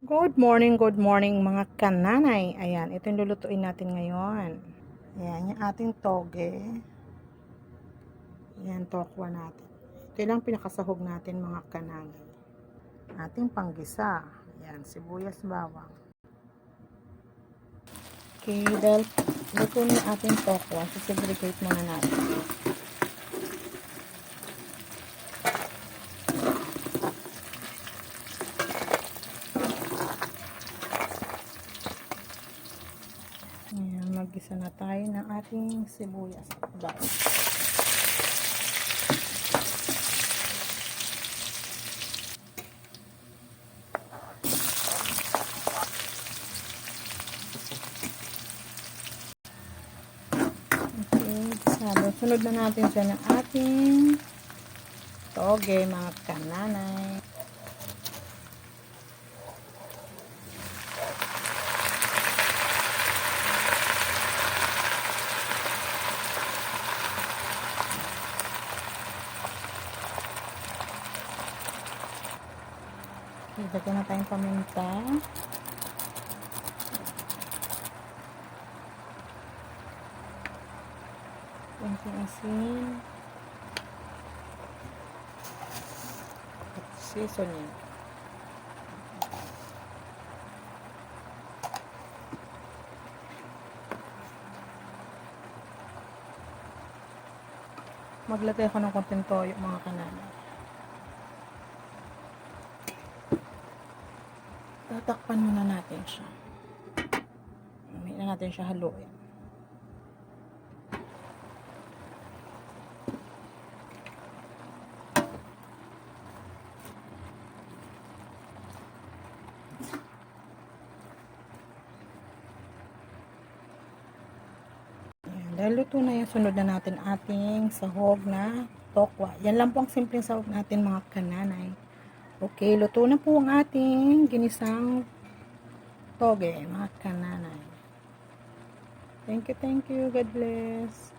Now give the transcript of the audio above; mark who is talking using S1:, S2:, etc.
S1: Good morning mga kananay. Ayan, ito yung lulutuin natin ngayon. Ayan, yung ating toge. Ayan, tokwa natin. Ito lang pinakasahog natin mga kananay. Ating panggisa. Ayan, sibuyas, bawang. Okay, dahil luto na yung ating tokwa, sisegregate muna natin. Ayan, mag-gisa na tayo ng ating sibuyas at bawang. Okay, sunod na natin siya ng ating toge mga kananay. Ilagay na tayong paminta. Konting asin. At seasoning. Maglagay ako ng konting toyo mga kananay. Tatakpan muna natin siya. Hindi na natin siya haluin. Dahil luto na yung sunod na natin ating sahog na tokwa. Yan lang po ang simpleng sahog natin mga kananay. Okay, luto na po ang ating ginisang toge mga kananay. Thank you. God bless.